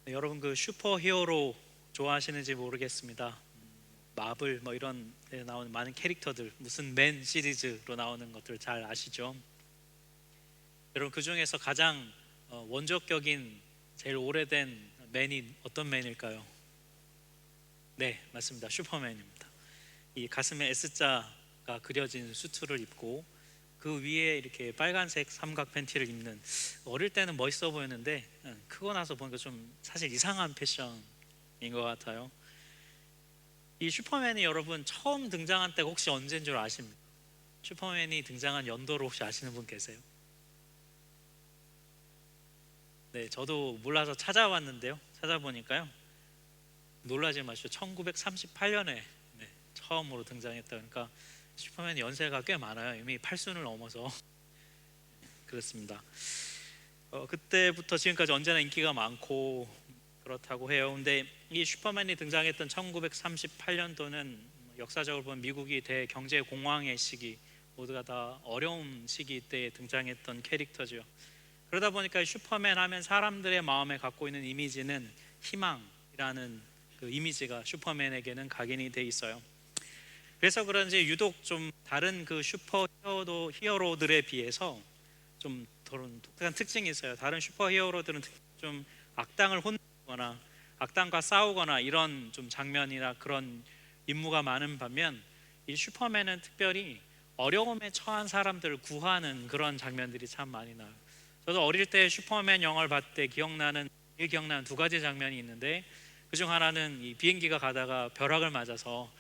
네, 여러분 그 슈퍼히어로 좋아하시는지 모르겠습니다. 마블 뭐 이런 데 나오는 많은 캐릭터들, 무슨 맨 시리즈로 나오는 것들 잘 아시죠? 여러분 그 중에서 가장 원조격인 제일 오래된 맨이 어떤 맨일까요? 네, 맞습니다. 슈퍼맨입니다. 이 가슴에 S자가 그려진 수트를 입고 그 위에 이렇게 빨간색 삼각 팬티를 입는, 어릴 때는 멋있어 보였는데 크고 나서 보니까 좀 사실 이상한 패션인 것 같아요. 이 슈퍼맨이 여러분 처음 등장한 때가 혹시 언제인 줄 아십니까? 슈퍼맨이 등장한 연도를 혹시 아시는 분 계세요? 네, 저도 몰라서 찾아봤는데요. 찾아보니까요, 놀라지 마시고 1938년에 처음으로 등장했다. 그러니까 슈퍼맨 연세가 꽤 많아요. 이미 팔순을 넘어서 그렇습니다. 그때부터 지금까지 언제나 인기가 많고 그렇다고 해요. 근데 이 슈퍼맨이 등장했던 1938년도는 역사적으로 보면 미국이 대경제 공황의 시기, 모두가 다 어려운 시기 때에 등장했던 캐릭터죠. 그러다 보니까 슈퍼맨 하면 사람들의 마음에 갖고 있는 이미지는 희망이라는 그 이미지가 슈퍼맨에게는 각인이 돼 있어요. 그래서 그런지 유독 좀 다른 그 슈퍼 히어로들에 비해서 좀 그런 독특한 특징이 있어요. 다른 슈퍼 히어로들은 좀 악당을 혼내거나 악당과 싸우거나 이런 좀 장면이나 그런 임무가 많은 반면, 이 슈퍼맨은 특별히 어려움에 처한 사람들을 구하는 그런 장면들이 참 많이 나요. 저도 어릴 때 슈퍼맨 영화를 봤을 때 기억나는 두 가지 장면이 있는데, 그중 하나는 이 비행기가 가다가 벼락을 맞아서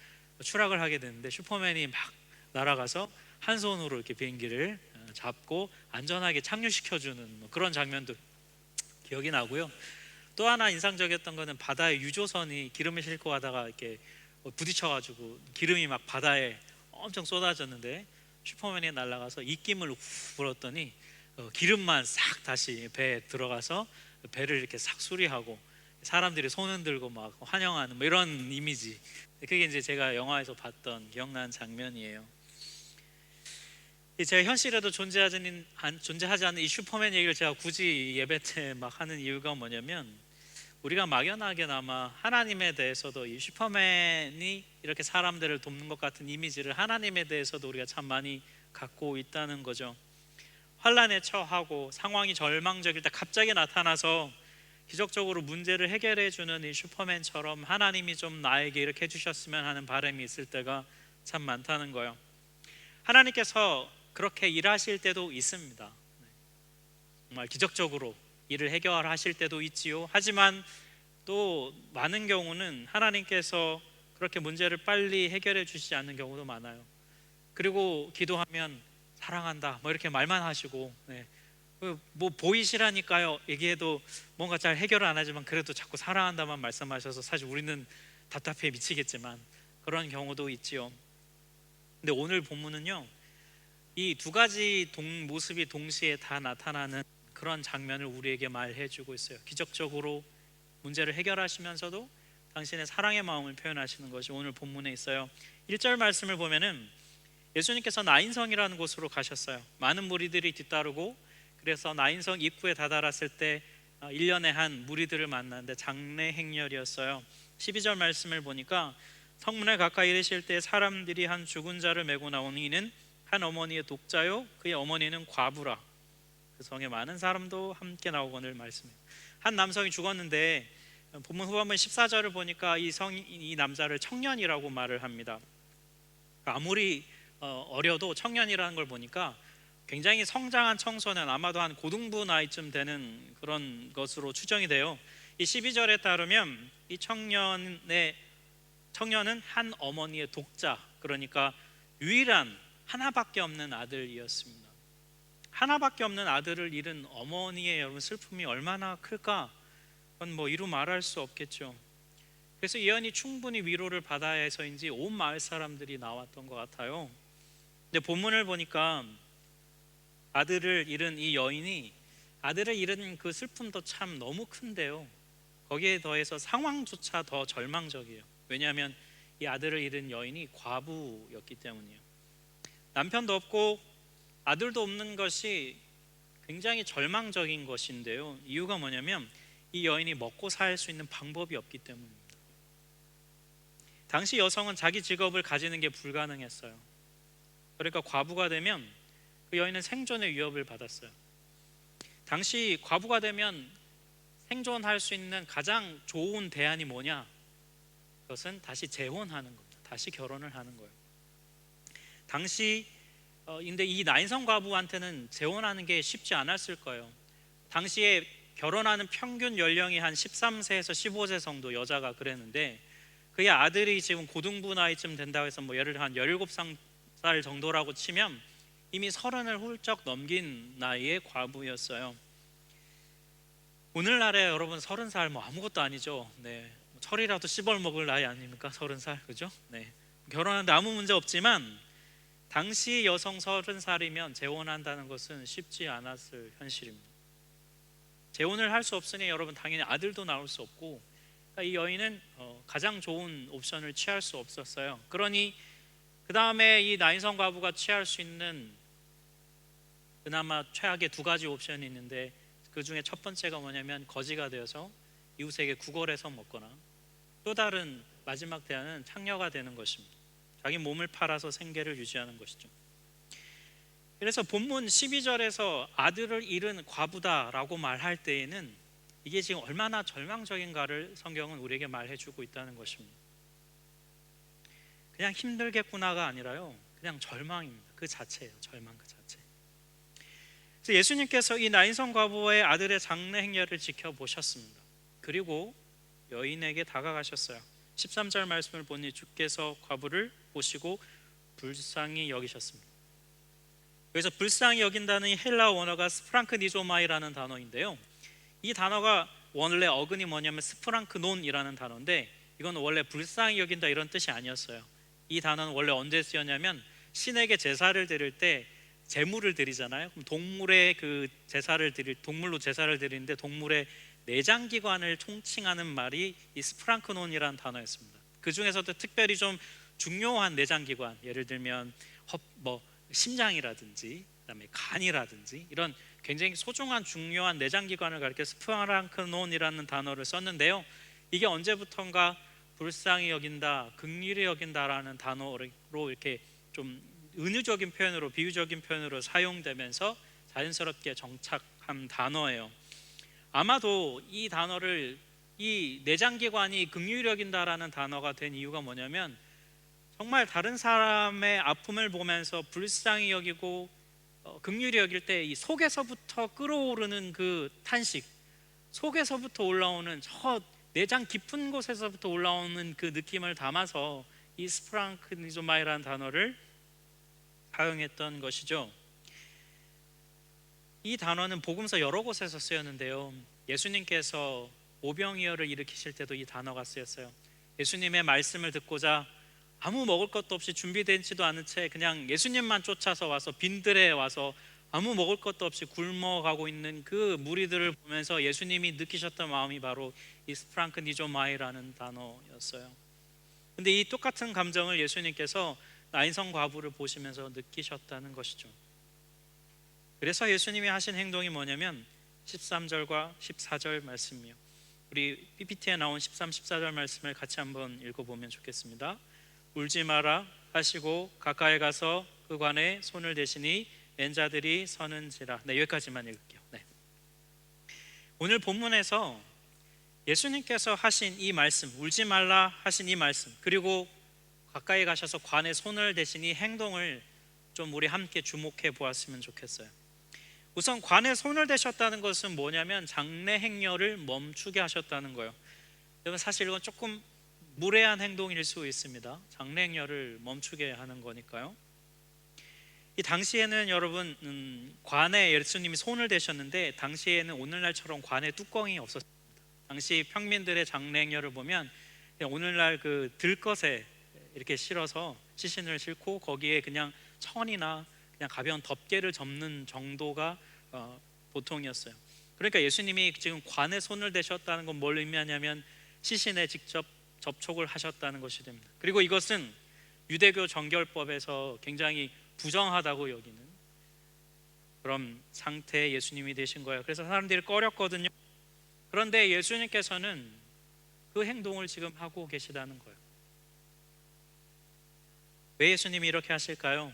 추락을 하게 되는데 슈퍼맨이 막 날아가서 한 손으로 이렇게 비행기를 잡고 안전하게 착륙시켜주는 뭐 그런 장면도 기억이 나고요. 또 하나 인상적이었던 거는 바다에 유조선이 기름을 싣고 가다가 이렇게 부딪혀가지고 기름이 막 바다에 엄청 쏟아졌는데 슈퍼맨이 날아가서 입김을 후 불었더니 기름만 싹 다시 배에 들어가서 배를 이렇게 싹 수리하고 사람들이 손 흔들고 막 환영하는 뭐 이런 이미지, 그게 이제 제가 영화에서 봤던 기억나는 장면이에요. 제가 현실에도 존재하지 않는 이 슈퍼맨 얘기를 제가 굳이 예배 때 막 하는 이유가 뭐냐면, 우리가 막연하게나마 하나님에 대해서도 이 슈퍼맨이 이렇게 사람들을 돕는 것 같은 이미지를 하나님에 대해서도 우리가 참 많이 갖고 있다는 거죠. 환란에 처하고 상황이 절망적일 때 갑자기 나타나서 기적적으로 문제를 해결해 주는 이 슈퍼맨처럼 하나님이 좀 나에게 이렇게 해주셨으면 하는 바람이 있을 때가 참 많다는 거예요. 하나님께서 그렇게 일하실 때도 있습니다. 정말 기적적으로 일을 해결하실 때도 있지요. 하지만 또 많은 경우는 하나님께서 그렇게 문제를 빨리 해결해 주시지 않는 경우도 많아요. 그리고 기도하면 사랑한다 뭐 이렇게 말만 하시고, 뭐 보이시라니까요 얘기해도 뭔가 잘 해결을 안 하지만 그래도 자꾸 사랑한다만 말씀하셔서 사실 우리는 답답해 미치겠지만 그런 경우도 있지요. 근데 오늘 본문은요, 이 두 가지 모습이 동시에 다 나타나는 그런 장면을 우리에게 말해주고 있어요. 기적적으로 문제를 해결하시면서도 당신의 사랑의 마음을 표현하시는 것이 오늘 본문에 있어요. 1절 말씀을 보면은 예수님께서 나인성이라는 곳으로 가셨어요. 많은 무리들이 뒤따르고, 그래서 나인성 입구에 다다랐을 때 1년에 한 무리들을 만났는데 장래 행렬이었어요. 12절 말씀을 보니까 성문에 가까이 이르실 때 사람들이 한 죽은 자를 메고 나오니 이는 한 어머니의 독자요 그의 어머니는 과부라. 그 성에 많은 사람도 함께 나오거늘 말씀해요. 한 남성이 죽었는데 본문 후반부 14절을 보니까 이 남자를 청년이라고 말을 합니다. 아무리 어려도 청년이라는 걸 보니까 굉장히 성장한 청소년, 아마도 한 고등부 나이쯤 되는 그런 것으로 추정이 돼요. 이 12절에 따르면 이 청년은 한 어머니의 독자, 그러니까 유일한 하나밖에 없는 아들이었습니다. 하나밖에 없는 아들을 잃은 어머니의 여러분 슬픔이 얼마나 클까? 그건 뭐 이루 말할 수 없겠죠. 그래서 이 여인이 충분히 위로를 받아야 해서인지 온 마을 사람들이 나왔던 것 같아요. 근데 본문을 보니까 아들을 잃은 이 여인이 아들을 잃은 그 슬픔도 참 너무 큰데요, 거기에 더해서 상황조차 더 절망적이에요. 왜냐하면 이 아들을 잃은 여인이 과부였기 때문이에요. 남편도 없고 아들도 없는 것이 굉장히 절망적인 것인데요, 이유가 뭐냐면 이 여인이 먹고 살 수 있는 방법이 없기 때문입니다. 당시 여성은 자기 직업을 가지는 게 불가능했어요. 그러니까 과부가 되면 그 여인은 생존의 위협을 받았어요. 당시 과부가 되면 생존할 수 있는 가장 좋은 대안이 뭐냐? 그것은 다시 재혼하는 겁니다. 다시 결혼을 하는 거예요. 당시 근데 이 나인성 과부한테는 재혼하는 게 쉽지 않았을 거예요. 당시에 결혼하는 평균 연령이 한 13세에서 15세 정도 여자가 그랬는데 그의 아들이 지금 고등부 나이쯤 된다고 해서 뭐 예를 들어 한 17살 정도라고 치면 이미 30을 훌쩍 넘긴 나이의 과부였어요. 오늘날에 여러분 30살 뭐 아무것도 아니죠. 네, 철이라도 씹어 먹을 나이 아닙니까? 30살, 그죠? 네, 결혼하는데 아무 문제 없지만 당시 여성 30살이면 재혼한다는 것은 쉽지 않았을 현실입니다. 재혼을 할 수 없으니 여러분 당연히 아들도 나올 수 없고, 그러니까 이 여인은 가장 좋은 옵션을 취할 수 없었어요. 그러니 그 다음에 이 나인성 과부가 취할 수 있는 그나마 최악의 두 가지 옵션이 있는데 그 중에 첫 번째가 뭐냐면 거지가 되어서 이웃에게 구걸해서 먹거나, 또 다른 마지막 대안은 창녀가 되는 것입니다. 자기 몸을 팔아서 생계를 유지하는 것이죠. 그래서 본문 12절에서 아들을 잃은 과부다라고 말할 때에는 이게 지금 얼마나 절망적인가를 성경은 우리에게 말해주고 있다는 것입니다. 그냥 힘들겠구나가 아니라요, 그냥 절망입니다. 그 자체예요. 절망 그 자체. 그래서 예수님께서 이 나인성 과부의 아들의 장례 행렬을 지켜보셨습니다. 그리고 여인에게 다가가셨어요. 13절 말씀을 보니 주께서 과부를 보시고 불쌍히 여기셨습니다. 여기서 불쌍히 여긴다는 이 헬라어 원어가 스프랑크니조마이라는 단어인데요, 이 단어가 원래 어근이 뭐냐면 스프랑크논이라는 단어인데 이건 원래 불쌍히 여긴다 이런 뜻이 아니었어요. 이 단어는 원래 언제 쓰였냐면 신에게 제사를 드릴 때 제물을 드리잖아요. 그럼 동물의 그 제사를 동물로 제사를 드리는데 동물의 내장기관을 총칭하는 말이 이 스프랑크논이라는 단어였습니다. 그 중에서도 특별히 좀 중요한 내장기관, 예를 들면 심장이라든지 그다음에 간이라든지 이런 굉장히 소중한 중요한 내장기관을 가리켜 스프랑크논이라는 단어를 썼는데요, 이게 언제부턴가 불쌍히 여긴다, 긍휼히 여긴다라는 단어로 이렇게 좀 은유적인 표현으로, 비유적인 표현으로 사용되면서 자연스럽게 정착한 단어예요. 아마도 이 단어를, 이 내장기관이 긍휼히 여긴다라는 단어가 된 이유가 뭐냐면 정말 다른 사람의 아픔을 보면서 불쌍히 여기고 긍휼히 여길 때 이 속에서부터 끌어오르는 그 탄식, 속에서부터 올라오는 저 내장 깊은 곳에서부터 올라오는 그 느낌을 담아서 이 스프랑크니조마이라는 단어를 사용했던 것이죠. 이 단어는 복음서 여러 곳에서 쓰였는데요, 예수님께서 오병이어를 일으키실 때도 이 단어가 쓰였어요. 예수님의 말씀을 듣고자 아무 먹을 것도 없이 준비되지도 않은 채 그냥 예수님만 쫓아서 와서 빈들에 와서 아무 먹을 것도 없이 굶어가고 있는 그 무리들을 보면서 예수님이 느끼셨던 마음이 바로 이 스프랑크니조마이라는 단어였어요. 근데 이 똑같은 감정을 예수님께서 나인성 과부를 보시면서 느끼셨다는 것이죠. 그래서 예수님이 하신 행동이 뭐냐면 13절과 14절 말씀이요, 우리 PPT에 나온 13, 14절 말씀을 같이 한번 읽어보면 좋겠습니다. 울지 마라 하시고 가까이 가서 그 관에 손을 대시니 왼자들이 서는지라. 네, 여기까지만 읽을게요. 네. 오늘 본문에서 예수님께서 하신 이 말씀, 울지 말라 하신 이 말씀, 그리고 가까이 가셔서 관에 손을 대신 이 행동을 좀 우리 함께 주목해 보았으면 좋겠어요. 우선 관에 손을 대셨다는 것은 뭐냐면 장례 행렬을 멈추게 하셨다는 거예요. 여러분 사실 이건 조금 무례한 행동일 수 있습니다. 장례 행렬을 멈추게 하는 거니까요. 이 당시에는 여러분 관에 예수님이 손을 대셨는데 당시에는 오늘날처럼 관에 뚜껑이 없었습니다. 당시 평민들의 장례 행렬을 보면 오늘날 그 들것에 이렇게 실어서 시신을 싣고 거기에 그냥 천이나 그냥 가벼운 덮개를 접는 정도가 보통이었어요. 그러니까 예수님이 지금 관에 손을 대셨다는 건 뭘 의미하냐면 시신에 직접 접촉을 하셨다는 것이 됩니다. 그리고 이것은 유대교 정결법에서 굉장히 부정하다고 여기는 그런 상태의 예수님이 되신 거예요. 그래서 사람들이 꺼렸거든요. 그런데 예수님께서는 그 행동을 지금 하고 계시다는 거예요. 왜 예수님이 이렇게 하실까요?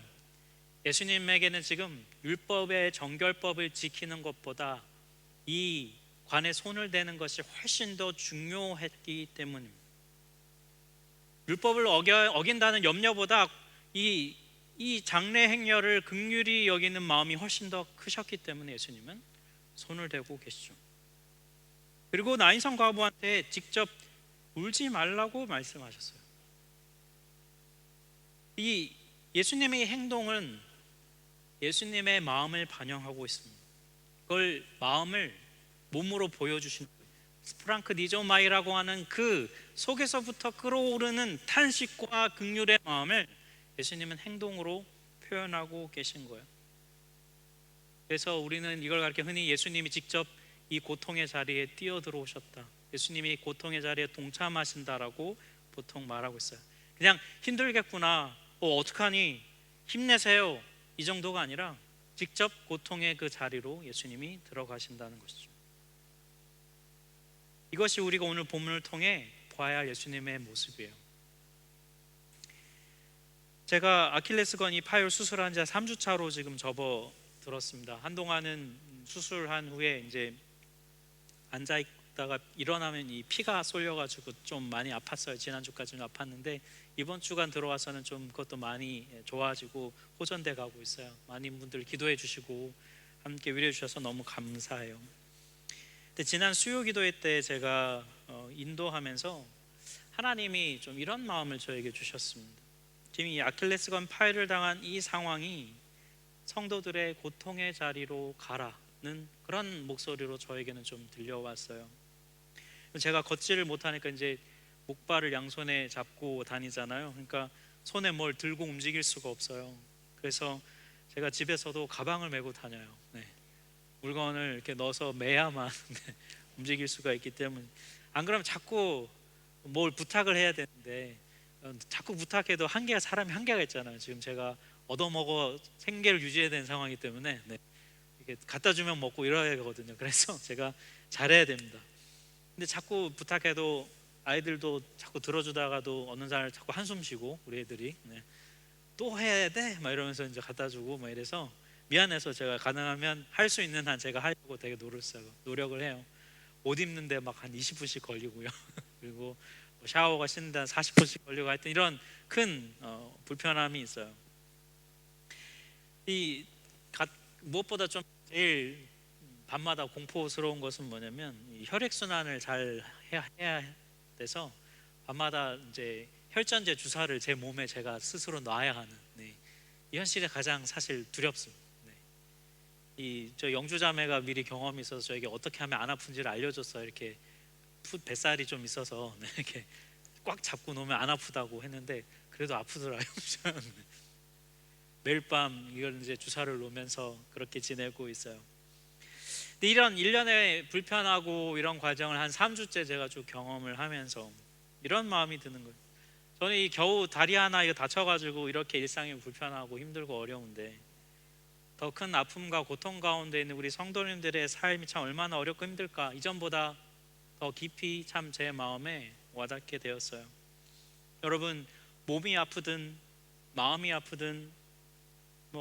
예수님에게는 지금 율법의 정결법을 지키는 것보다 이 관에 손을 대는 것이 훨씬 더 중요했기 때문입니다. 율법을 어긴다는 염려보다 이 장래 행렬을 긍휼히 여기는 마음이 훨씬 더 크셨기 때문에 예수님은 손을 대고 계시죠. 그리고 나인성 과부한테 직접 울지 말라고 말씀하셨어요. 이 예수님의 행동은 예수님의 마음을 반영하고 있습니다. 그걸 마음을 몸으로 보여주신 거예요. 스프랑크 니조마이라고 하는 그 속에서부터 끓어오르는 탄식과 긍휼의 마음을 예수님은 행동으로 표현하고 계신 거예요. 그래서 우리는 이걸 그렇게 흔히 예수님이 직접 이 고통의 자리에 뛰어들어오셨다, 예수님이 고통의 자리에 동참하신다라고 보통 말하고 있어요. 그냥 힘들겠구나, 어떡하니, 힘내세요, 이 정도가 아니라 직접 고통의 그 자리로 예수님이 들어가신다는 것이죠. 이것이 우리가 오늘 본문을 통해 봐야 할 예수님의 모습이에요. 제가 아킬레스건 이 파열 수술한 지 3주 차로 지금 접어들었습니다. 한동안은 수술한 후에 이제 앉아 있다가 일어나면 이 피가 쏠려가지고 좀 많이 아팠어요. 지난주까지는 아팠는데 이번 주간 들어와서는 좀 그것도 많이 좋아지고 호전돼 가고 있어요. 많은 분들 기도해 주시고 함께 위로해 주셔서 너무 감사해요. 근데 지난 수요 기도회 때 제가 인도하면서 하나님이 좀 이런 마음을 저에게 주셨습니다. 지금 이 아킬레스건 파열을 당한 이 상황이 성도들의 고통의 자리로 가라는 그런 목소리로 저에게는 좀 들려왔어요. 제가 걷지를 못하니까 이제 목발을 양손에 잡고 다니잖아요. 그러니까 손에 뭘 들고 움직일 수가 없어요. 그래서 제가 집에서도 가방을 메고 다녀요. 네. 물건을 이렇게 넣어서 매야만 움직일 수가 있기 때문에, 안 그러면 자꾸 뭘 부탁을 해야 되는데 자꾸 부탁해도 사람이 한계가 있잖아요. 지금 제가 얻어먹어 생계를 유지해야 되는 상황이기 때문에 이렇게 갖다 주면 먹고 이래야 되거든요. 그래서 제가 잘해야 됩니다. 근데 자꾸 부탁해도 아이들도 자꾸 들어주다가도 어느 날 자꾸 한숨 쉬고 우리 애들이 또 해야 돼? 막 이러면서 이제 갖다 주고 막 이래서 미안해서 제가 가능하면 할 수 있는 한 제가 하려고 되게 노력을 해요. 옷 입는데 막 한 20분씩 걸리고요. 그리고 샤워가 씻는데 한 40분씩 걸리고 하여튼 이런 큰 불편함이 있어요. 무엇보다 좀 제일 밤마다 공포스러운 것은 뭐냐면 이 혈액순환을 잘 해야 돼서 밤마다 이제 혈전제 주사를 제 몸에 제가 스스로 놔야 하는 이 현실이 가장 사실 두렵습니다. 저 영주 자매가 미리 경험이 있어서 저에게 어떻게 하면 안 아픈지를 알려줬어요. 이렇게 뱃살이 좀 있어서 이렇게 꽉 잡고 놓으면 안 아프다고 했는데 그래도 아프더라고요. 매일 밤 이걸 이제 주사를 놓으면서 그렇게 지내고 있어요. 근데 이런 일련의 불편하고 이런 과정을 한 3주째 제가 쭉 경험을 하면서 이런 마음이 드는 거예요. 저는 이 겨우 다리 하나 이거 다쳐가지고 이렇게 일상이 불편하고 힘들고 어려운데 더 큰 아픔과 고통 가운데 있는 우리 성도님들의 삶이 참 얼마나 어렵고 힘들까, 이전보다 더 깊이 참 제 마음에 와닿게 되었어요. 여러분, 몸이 아프든 마음이 아프든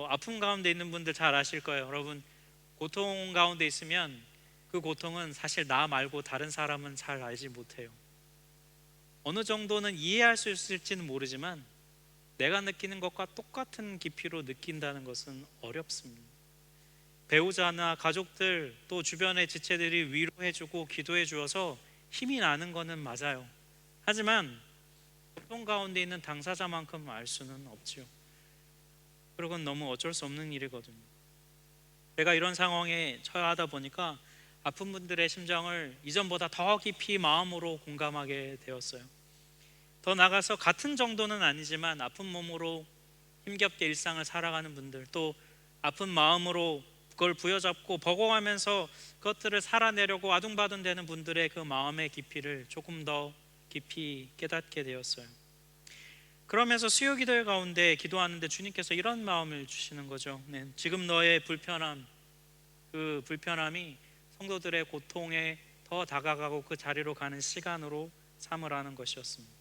아픔 가운데 있는 분들 잘 아실 거예요. 여러분, 고통 가운데 있으면 그 고통은 사실 나 말고 다른 사람은 잘 알지 못해요. 어느 정도는 이해할 수 있을지는 모르지만 내가 느끼는 것과 똑같은 깊이로 느낀다는 것은 어렵습니다. 배우자나 가족들 또 주변의 지체들이 위로해주고 기도해 주어서 힘이 나는 것은 맞아요. 하지만 고통 가운데 있는 당사자만큼 알 수는 없죠. 그리고 너무 어쩔 수 없는 일이거든요. 제가 이런 상황에 처하다 보니까 아픈 분들의 심정을 이전보다 더 깊이 마음으로 공감하게 되었어요. 더 나아가서 같은 정도는 아니지만 아픈 몸으로 힘겹게 일상을 살아가는 분들, 또 아픈 마음으로 그걸 부여잡고 버거워하면서 그것들을 살아내려고 아둥바둥 되는 분들의 그 마음의 깊이를 조금 더 깊이 깨닫게 되었어요. 그러면서 수요 기도회 가운데 기도하는데 주님께서 이런 마음을 주시는 거죠. 지금 너의 불편함, 그 불편함이 성도들의 고통에 더 다가가고 그 자리로 가는 시간으로 삼으라는 것이었습니다.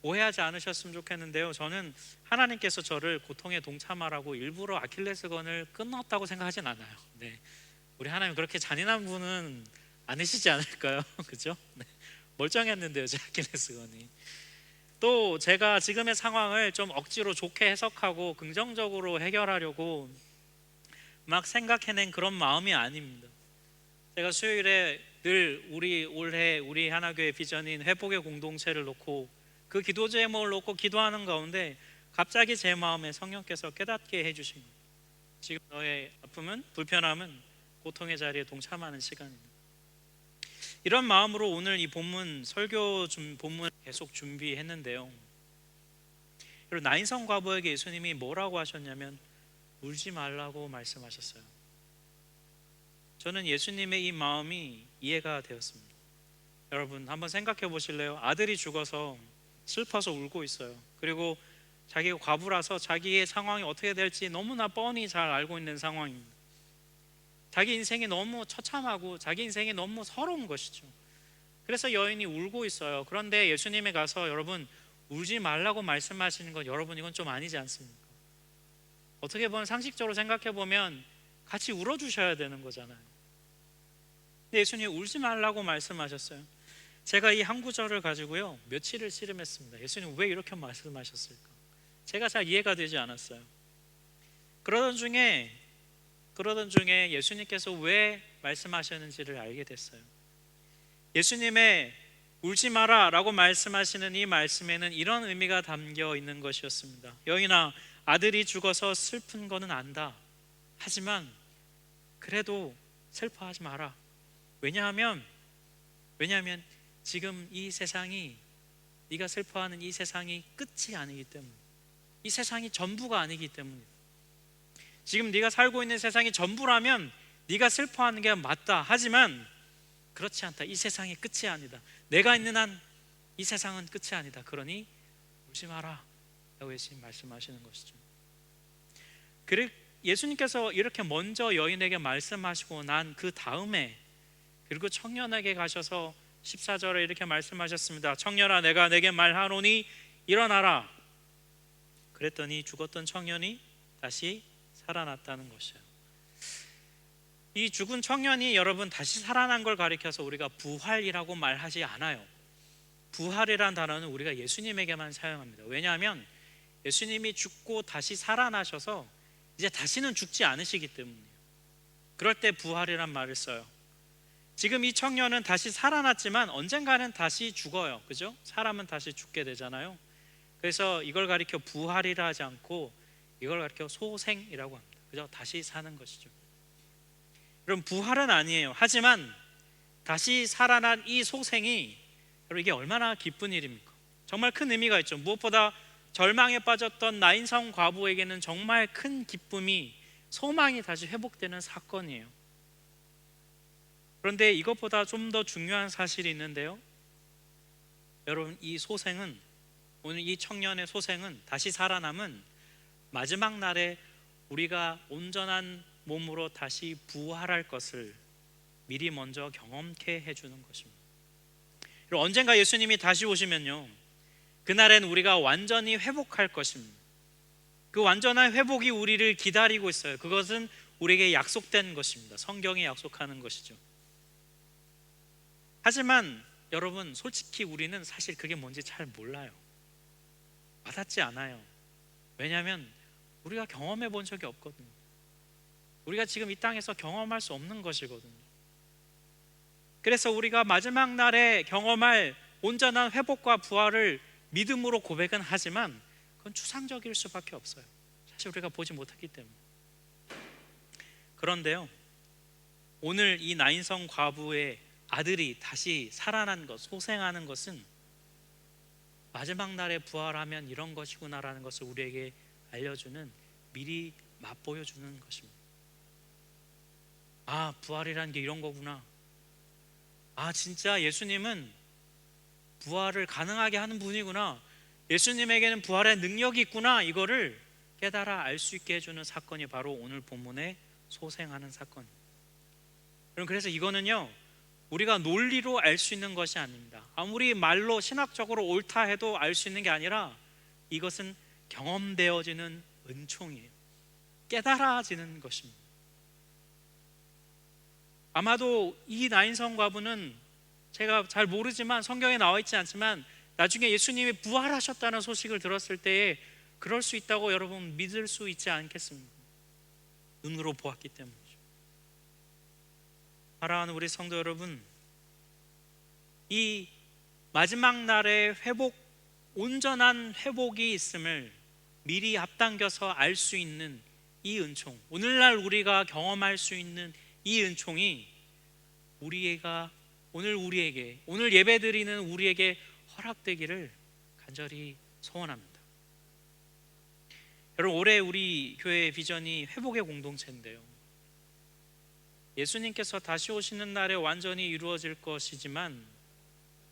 오해하지 않으셨으면 좋겠는데요, 저는 하나님께서 저를 고통에 동참하라고 일부러 아킬레스건을 끊었다고 생각하진 않아요. 네. 우리 하나님 그렇게 잔인한 분은 아니시지 않을까요? 그죠? 네. 멀쩡했는데요, 제 아킬레스건이. 또 제가 지금의 상황을 좀 억지로 좋게 해석하고 긍정적으로 해결하려고 막 생각해낸 그런 마음이 아닙니다. 제가 수요일에 늘 올해 우리 하나교회 비전인 회복의 공동체를 놓고 그 기도 제목을 놓고 기도하는 가운데 갑자기 제 마음에 성령께서 깨닫게 해주신 거예요. 지금 너의 아픔은, 불편함은 고통의 자리에 동참하는 시간이다. 이런 마음으로 오늘 이 본문 본문을 계속 준비했는데요, 그리고 나인성 과부에게 예수님이 뭐라고 하셨냐면 울지 말라고 말씀하셨어요. 저는 예수님의 이 마음이 이해가 되었습니다. 여러분 한번 생각해 보실래요? 아들이 죽어서 슬퍼서 울고 있어요. 그리고 자기가 과부라서 자기의 상황이 어떻게 될지 너무나 뻔히 잘 알고 있는 상황입니다. 자기 인생이 너무 처참하고 자기 인생이 너무 서러운 것이죠. 그래서 여인이 울고 있어요. 그런데 예수님이 가서 여러분 울지 말라고 말씀하시는 건, 여러분 이건 좀 아니지 않습니까? 어떻게 보면 상식적으로 생각해 보면 같이 울어주셔야 되는 거잖아요. 근데 예수님이 울지 말라고 말씀하셨어요. 제가 이 한 구절을 가지고요 며칠을 씨름했습니다. 예수님 왜 이렇게 말씀하셨을까? 제가 잘 이해가 되지 않았어요. 그러던 중에 예수님께서 왜 말씀하셨는지를 알게 됐어요. 예수님의 울지 마라 라고 말씀하시는 이 말씀에는 이런 의미가 담겨 있는 것이었습니다. 여인아, 아들이 죽어서 슬픈 거는 안다. 하지만 그래도 슬퍼하지 마라. 왜냐하면 지금 이 세상이, 네가 슬퍼하는 이 세상이 끝이 아니기 때문에, 이 세상이 전부가 아니기 때문이다. 지금 네가 살고 있는 세상이 전부라면 네가 슬퍼하는 게 맞다. 하지만 그렇지 않다. 이 세상이 끝이 아니다. 내가 있는 한 이 세상은 끝이 아니다. 그러니 울지 마라 라고 예수님 말씀하시는 것이죠. 예수님께서 이렇게 먼저 여인에게 말씀하시고 난 그 다음에, 그리고 청년에게 가셔서 14절에 이렇게 말씀하셨습니다. 청년아, 내가 내게 말하노니 일어나라. 그랬더니 죽었던 청년이 다시 살아났다는 것이에요. 이 죽은 청년이 여러분 다시 살아난 걸 가리켜서 우리가 부활이라고 말하지 않아요. 부활이란 단어는 우리가 예수님에게만 사용합니다. 왜냐하면 예수님이 죽고 다시 살아나셔서 이제 다시는 죽지 않으시기 때문이에요. 그럴 때 부활이란 말을 써요. 지금 이 청년은 다시 살아났지만 언젠가는 다시 죽어요. 그죠? 사람은 다시 죽게 되잖아요. 그래서 이걸 가리켜 부활이라 하지 않고 이걸 가리켜 소생이라고 합니다. 그죠? 다시 사는 것이죠. 그럼 부활은 아니에요. 하지만 다시 살아난 이 소생이, 여러분 이게 얼마나 기쁜 일입니까? 정말 큰 의미가 있죠. 무엇보다 절망에 빠졌던 나인성 과부에게는 정말 큰 기쁨이, 소망이 다시 회복되는 사건이에요. 그런데 이것보다 좀 더 중요한 사실이 있는데요, 여러분 이 소생은, 오늘 이 청년의 소생은, 다시 살아남은 마지막 날에 우리가 온전한 몸으로 다시 부활할 것을 미리 먼저 경험케 해주는 것입니다. 그리고 언젠가 예수님이 다시 오시면요, 그날엔 우리가 완전히 회복할 것입니다. 그 완전한 회복이 우리를 기다리고 있어요. 그것은 우리에게 약속된 것입니다. 성경이 약속하는 것이죠. 하지만 여러분 솔직히 우리는 사실 그게 뭔지 잘 몰라요. 와닿지 않아요. 왜냐하면 우리가 경험해 본 적이 없거든요. 우리가 지금 이 땅에서 경험할 수 없는 것이거든요. 그래서 우리가 마지막 날에 경험할 온전한 회복과 부활을 믿음으로 고백은 하지만 그건 추상적일 수밖에 없어요. 사실 우리가 보지 못했기 때문에. 그런데요, 오늘 이 나인성 과부의 아들이 다시 살아난 것, 소생하는 것은 마지막 날에 부활하면 이런 것이구나라는 것을 우리에게 알려주는, 미리 맛보여주는 것입니다. 아, 부활이라는 게 이런 거구나. 아, 진짜 예수님은 부활을 가능하게 하는 분이구나. 예수님에게는 부활의 능력이 있구나. 이거를 깨달아 알 수 있게 해주는 사건이 바로 오늘 본문의 소생하는 사건입니다. 그래서 이거는요, 우리가 논리로 알 수 있는 것이 아닙니다. 아무리 말로 신학적으로 옳다 해도 알 수 있는 게 아니라 이것은 경험되어지는 은총이에요. 깨달아지는 것입니다. 아마도 이 나인성 과부는 제가 잘 모르지만 성경에 나와 있지 않지만 나중에 예수님이 부활하셨다는 소식을 들었을 때에 그럴 수 있다고 여러분 믿을 수 있지 않겠습니까? 눈으로 보았기 때문이죠. 사랑하는 우리 성도 여러분, 이 마지막 날에 온전한 회복이 있음을 미리 앞당겨서 알 수 있는 이 은총, 오늘날 우리가 경험할 수 있는 이 은총이 오늘 예배드리는 우리에게 허락되기를 간절히 소원합니다. 여러분, 올해 우리 교회의 비전이 회복의 공동체인데요, 예수님께서 다시 오시는 날에 완전히 이루어질 것이지만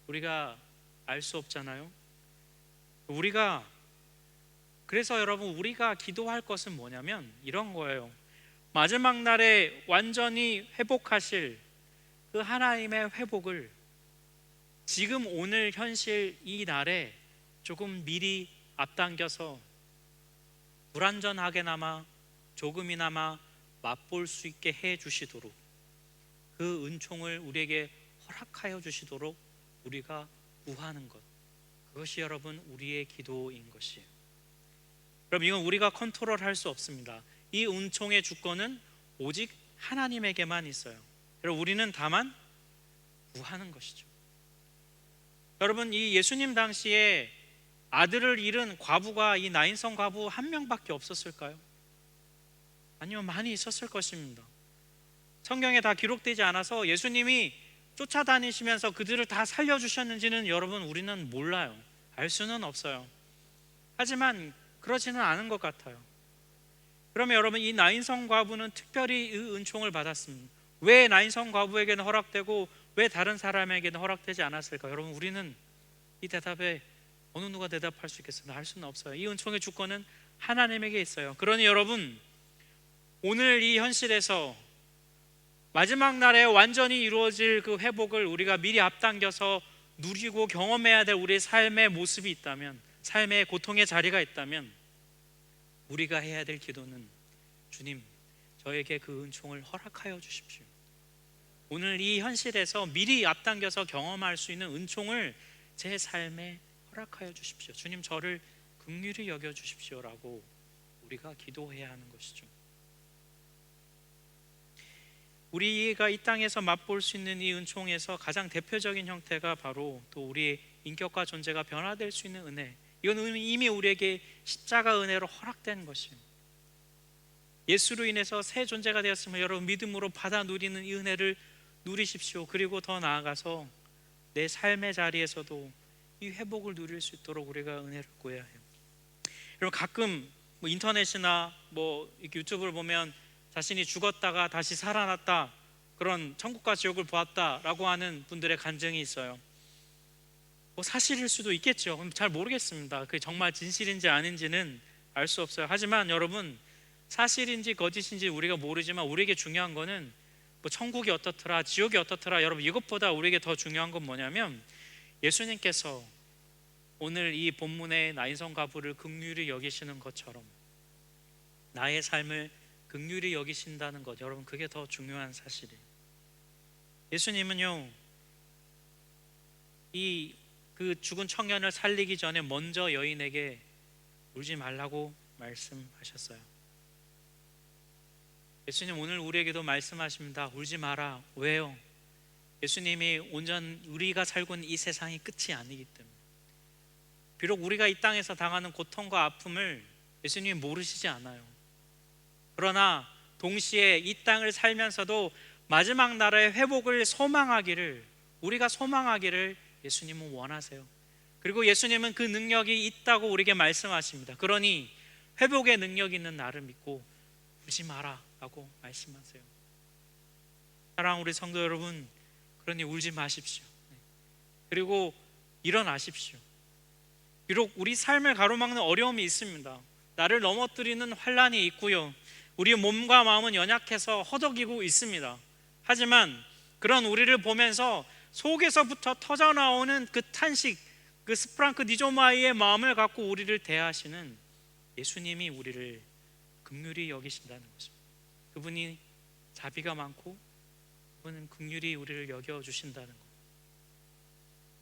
우리가 알 수 없잖아요. 그래서 여러분, 우리가 기도할 것은 뭐냐면 이런 거예요. 마지막 날에 완전히 회복하실 그 하나님의 회복을 지금 오늘 현실 이 날에 조금 미리 앞당겨서 불완전하게나마 조금이나마 맛볼 수 있게 해 주시도록, 그 은총을 우리에게 허락하여 주시도록 우리가 구하는 것, 그것이 여러분 우리의 기도인 것이에요. 여러분, 이건 우리가 컨트롤할 수 없습니다. 이 은총의 주권은 오직 하나님에게만 있어요. 여러분, 우리는 다만 구하는 것이죠. 여러분, 이 예수님 당시에 아들을 잃은 과부가 이 나인성 과부 한 명밖에 없었을까요? 아니요, 많이 있었을 것입니다. 성경에 다 기록되지 않아서 예수님이 쫓아다니시면서 그들을 다 살려주셨는지는 여러분 우리는 몰라요. 알 수는 없어요. 하지만 그러지는 않은 것 같아요. 그러면 여러분, 이 나인성 과부는 특별히 이 은총을 받았습니다. 왜 나인성 과부에게는 허락되고 왜 다른 사람에게는 허락되지 않았을까? 여러분, 우리는 이 대답에 어느 누가 대답할 수 있겠습니까? 알 수는 없어요. 이 은총의 주권은 하나님에게 있어요. 그러니 여러분, 오늘 이 현실에서 마지막 날에 완전히 이루어질 그 회복을 우리가 미리 앞당겨서 누리고 경험해야 될 우리의 삶의 모습이 있다면, 삶의 고통의 자리가 있다면, 우리가 해야 될 기도는 주님, 저에게 그 은총을 허락하여 주십시오. 오늘 이 현실에서 미리 앞당겨서 경험할 수 있는 은총을 제 삶에 허락하여 주십시오. 주님, 저를 긍휼히 여겨 주십시오라고 우리가 기도해야 하는 것이죠. 우리가 이 땅에서 맛볼 수 있는 이 은총에서 가장 대표적인 형태가 바로 또 우리의 인격과 존재가 변화될 수 있는 은혜, 이건 이미 우리에게 십자가 은혜로 허락된 것이에요. 예수로 인해서 새 존재가 되었으면 여러분 믿음으로 받아 누리는 이 은혜를 누리십시오. 그리고 더 나아가서 내 삶의 자리에서도 이 회복을 누릴 수 있도록 우리가 은혜를 구해야 해요. 여러분, 가끔 인터넷이나 이렇게 유튜브를 보면 자신이 죽었다가 다시 살아났다, 그런 천국과 지옥을 보았다라고 하는 분들의 간증이 있어요. 사실일 수도 있겠죠. 잘 모르겠습니다. 그게 정말 진실인지 아닌지는 알 수 없어요. 하지만 여러분, 사실인지 거짓인지 우리가 모르지만 우리에게 중요한 거는 천국이 어떻더라, 지옥이 어떻더라, 여러분 이것보다 우리에게 더 중요한 건 뭐냐면 예수님께서 오늘 이 본문의 나인성 과부를 긍휼히 여기시는 것처럼 나의 삶을 긍휼히 여기신다는 것, 여러분 그게 더 중요한 사실이에요. 예수님은요, 그 죽은 청년을 살리기 전에 먼저 여인에게 울지 말라고 말씀하셨어요. 예수님 오늘 우리에게도 말씀하십니다. 울지 마라. 왜요? 예수님이 우리가 살고 있는 이 세상이 끝이 아니기 때문에. 비록 우리가 이 땅에서 당하는 고통과 아픔을 예수님이 모르시지 않아요. 그러나 동시에 이 땅을 살면서도 마지막 날의 회복을 우리가 소망하기를 예수님은 원하세요. 그리고 예수님은 그 능력이 있다고 우리에게 말씀하십니다. 그러니 회복의 능력이 있는 나를 믿고 울지 마라 라고 말씀하세요. 사랑하는 우리 성도 여러분, 그러니 울지 마십시오. 그리고 일어나십시오. 비록 우리 삶을 가로막는 어려움이 있습니다. 나를 넘어뜨리는 환난이 있고요, 우리 몸과 마음은 연약해서 허덕이고 있습니다. 하지만 그런 우리를 보면서 속에서부터 터져나오는 그 탄식, 그 스프랑크 니조마이의 마음을 갖고 우리를 대하시는 예수님이 우리를 긍휼히 여기신다는 것입니다. 그분이 자비가 많고 그분은 긍휼히 우리를 여겨주신다는 것.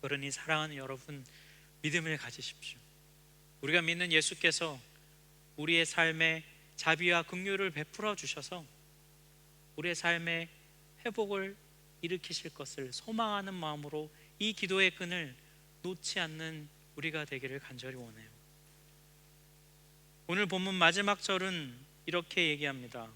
그러니 사랑하는 여러분, 믿음을 가지십시오. 우리가 믿는 예수께서 우리의 삶에 자비와 긍휼을 베풀어 주셔서 우리의 삶에 회복을 일으키실 것을 소망하는 마음으로 이 기도의 끈을 놓지 않는 우리가 되기를 간절히 원해요. 오늘 본문 마지막 절은 이렇게 얘기합니다.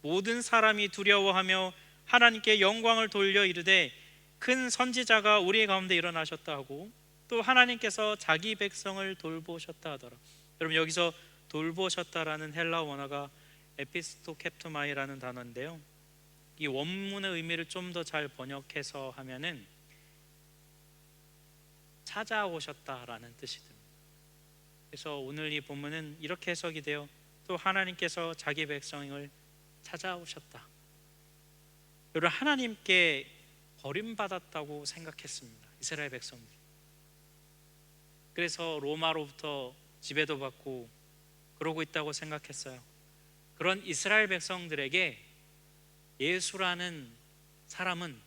모든 사람이 두려워하며 하나님께 영광을 돌려 이르되 큰 선지자가 우리 가운데 일어나셨다 하고 또 하나님께서 자기 백성을 돌보셨다 하더라. 여러분, 여기서 돌보셨다라는 헬라어 원어가 에피스토캡토마이라는 단어인데요, 이 원문의 의미를 좀 더 잘 번역해서 하면은 찾아오셨다라는 뜻이 듭니다. 그래서 오늘 이 본문은 이렇게 해석이 돼요. 또 하나님께서 자기 백성을 찾아오셨다. 여러분, 하나님께 버림받았다고 생각했습니다, 이스라엘 백성들. 그래서 로마로부터 지배도 받고 그러고 있다고 생각했어요. 그런 이스라엘 백성들에게 예수라는 사람은,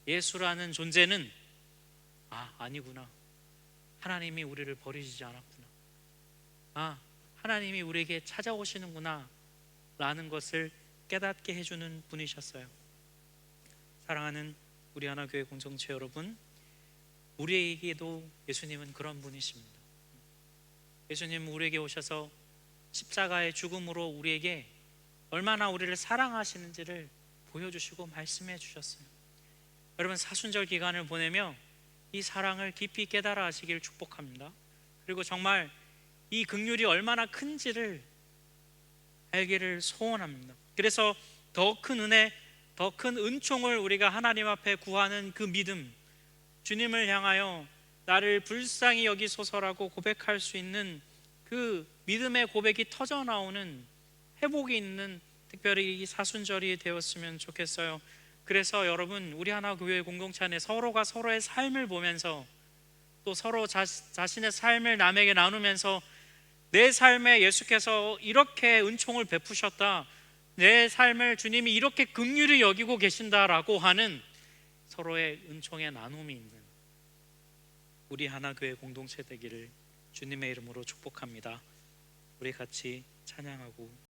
예수라는 존재는 아니구나, 하나님이 우리를 버리지 않았구나, 하나님이 우리에게 찾아오시는구나 라는 것을 깨닫게 해주는 분이셨어요. 사랑하는 우리 하나교회 공동체 여러분, 우리에게도 예수님은 그런 분이십니다. 예수님은 우리에게 오셔서 십자가의 죽음으로 우리에게 얼마나 우리를 사랑하시는지를 보여주시고 말씀해 주셨어요. 여러분, 사순절 기간을 보내며 이 사랑을 깊이 깨달아 하시길 축복합니다. 그리고 정말 이 긍휼이 얼마나 큰지를 알기를 소원합니다. 그래서 더 큰 은혜, 더 큰 은총을 우리가 하나님 앞에 구하는 그 믿음, 주님을 향하여 나를 불쌍히 여기소서라고 고백할 수 있는 그 믿음의 고백이 터져 나오는 회복이 있는 특별히 이 사순절이 되었으면 좋겠어요. 그래서 여러분, 우리 하나교회 공동체 안에 서로가 서로의 삶을 보면서 또 서로 자신의 삶을 남에게 나누면서 내 삶에 예수께서 이렇게 은총을 베푸셨다, 내 삶을 주님이 이렇게 긍휼히 여기고 계신다라고 하는 서로의 은총의 나눔이 있는 우리 하나교회 공동체 되기를 주님의 이름으로 축복합니다. 우리 같이 찬양하고